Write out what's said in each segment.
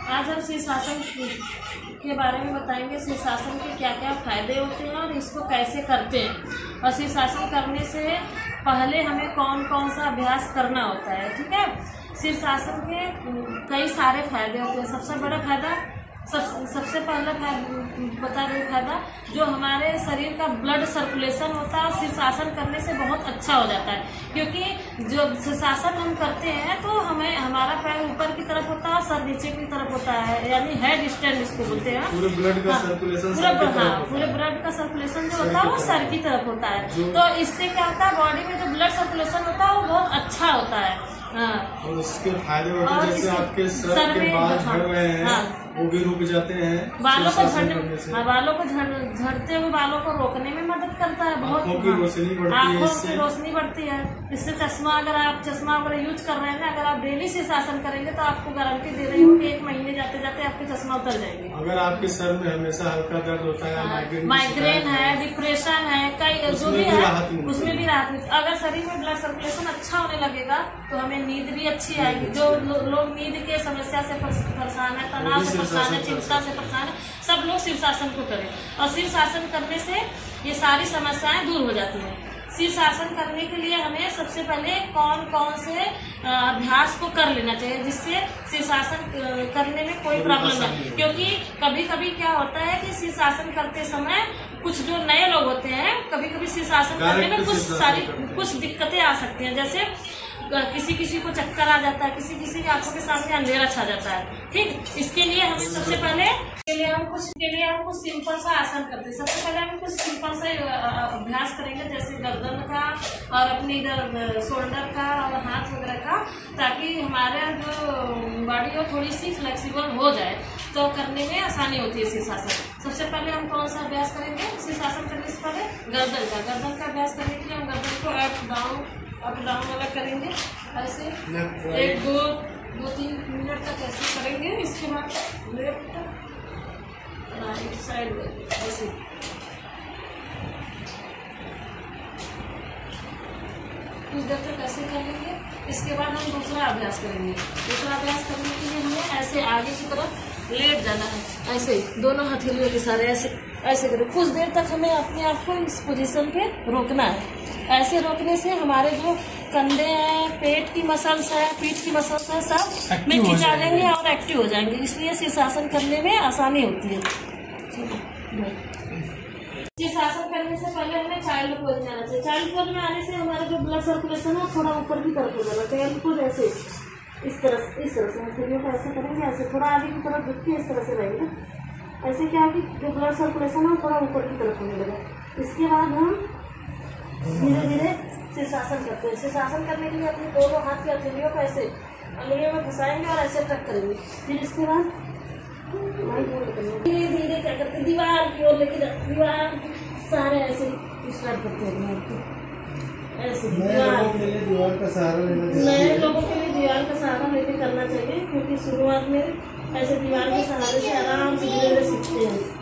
आज हम शीर्षासन के बारे में बताएंगे। शीर्षासन के क्या क्या फायदे होते हैं और इसको कैसे करते हैं, और शीर्षासन करने से पहले हमें कौन कौन सा अभ्यास करना होता है। ठीक है, शीर्षासन के कई सारे फायदे होते हैं। सबसे बड़ा फायदा सबसे पहला बता रही फायदा, जो हमारे शरीर का ब्लड सर्कुलेशन होता है शीर्षासन करने से बहुत अच्छा हो जाता है। क्योंकि जब शीर्षासन हम करते हैं तो हमें हमारा पैर ऊपर की तरफ होता है, सर नीचे की तरफ होता है, यानी हेड स्टैंड इसको बोलते हैं। पूरे ब्लड का सर्कुलेशन पूरे ब्लड का सर्कुलेशन जो होता है वो सर की तरफ होता है। तो इससे क्या होता है, बॉडी में जो ब्लड सर्कुलेशन होता है वो बहुत अच्छा होता है। और उसके फायदे होते हैं, जैसे आपके सर के बाल झड़ रहे हैं वो भी रुक जाते हैं। बालों को झड़ते हुए बालों को रोकने में मदद करता है बहुत। आँखों की रोशनी बढ़ती है। इससे अगर आप चश्मा यूज कर रहे हैं ना, अगर आप डेली शीर्षासन करेंगे तो आपको गारंटी दे रही हूँ कि 1 महीने जाते जाते आपके चश्मा उतर जाएंगे। अगर आपके सर में हमेशा हल्का दर्द होता है, माइग्रेन है, डिप्रेशन है, कई जो भी है उसमें भी राहत मिलती है। अगर शरीर में ब्लड सर्कुलेशन अच्छा होने लगेगा तो हमें नींद भी अच्छी आएगी। जो लोग नींद के समस्या से परेशान है, तनाव से परेशान है, चिंता से परेशान है, सब लोग शीर्षासन को करें। और शीर्षासन करने से ये सारी समस्याएं दूर हो जाती हैं। शीर्षासन करने के लिए हमें सबसे पहले कौन कौन से अभ्यास को कर लेना चाहिए, जिससे शीर्षासन करने में कोई प्रॉब्लम नहीं। क्योंकि कभी कभी क्या होता है कि शीर्षासन करते समय कुछ जो नए लोग होते हैं, कभी कभी शीर्षासन करने में कुछ दिक्कतें आ सकती हैं। जैसे किसी को चक्कर आ जाता है, किसी की आंखों के सामने अंधेरा छा जाता है। ठीक, इसके लिए हम सबसे पहले हम कुछ सिंपल सा आसन करते हैं। सबसे पहले हम कुछ सिंपल सा अभ्यास करेंगे, जैसे गर्दन का और अपने इधर शोल्डर का और हाथ वगैरह का, ताकि हमारा जो बॉडी हो थोड़ी सी फ्लेक्सिबल हो जाए, तो करने में आसानी होती है शीर्षासन। सबसे पहले हम कौन सा अभ्यास करेंगे शीर्षासन करने से पहले? गर्दन का अभ्यास करने के लिए हम गर्दन को अप डाउन वाला करेंगे। ऐसे 1-2-3 मिनट तक ऐसे करेंगे। इसके बाद लेफ्ट राइट साइड ऐसे। कुछ देर तक ऐसे कर लेंगे। इसके बाद हम दूसरा अभ्यास करेंगे। दूसरा अभ्यास करने के लिए हमें ऐसे आगे की तरफ लेट जाना है। ऐसे दोनों हथेलियों के सारे ऐसे करें। कुछ देर तक हमें अपने आप को इस पोजीशन पे रोकना है। ऐसे रोकने से हमारे जो कंधे हैं, पेट की मसल्स है, पीठ की मसल्स है, सब में खिंचा जाएंगे और एक्टिव हो जाएंगे। इसलिए शीर्षासन करने में आसानी होती है। शीर्षासन करने से पहले हमें चाइल्ड पोज में आना चाहिए। चाइल्ड पोज में आने से हमारा जो ब्लड सर्कुलेशन है थोड़ा ऊपर की तरफ हो जाएगा। चाइल्ड पोज ऐसे इस तरह से हथेलियों को ऐसे करेंगे, ऐसे थोड़ा आगे की तरफ रख के इस तरह से रहेंगे। ऐसे क्या कि जो ब्लड सर्कुलेशन है थोड़ा ऊपर की तरफ होने लगा। इसके बाद हम धीरे धीरे शीर्षासन करते हैं। शीर्षासन करने के लिए अपने दोनों हाथ की हथेलियों को ऐसे अंगुलियों में फंसाएंगे और ऐसे टक करेंगे। फिर इसके बाद धीरे धीरे क्या करते हैं, दीवार की ओर लेके दीवार सहारे ऐसे स्टार्ट करते हैं। ऐसे नए लोगों के लिए दीवार का सहारा लेके करना चाहिए, क्योंकि शुरुआत में ऐसे दीवार के सहारे से आराम से धीरे धीरे सीखते हैं।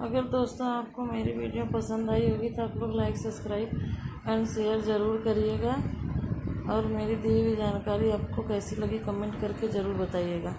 अगर दोस्तों आपको मेरी वीडियो पसंद आई होगी तो आप लोग लाइक, सब्सक्राइब एंड शेयर ज़रूर करिएगा। और मेरी दी हुई जानकारी आपको कैसी लगी कमेंट करके ज़रूर बताइएगा।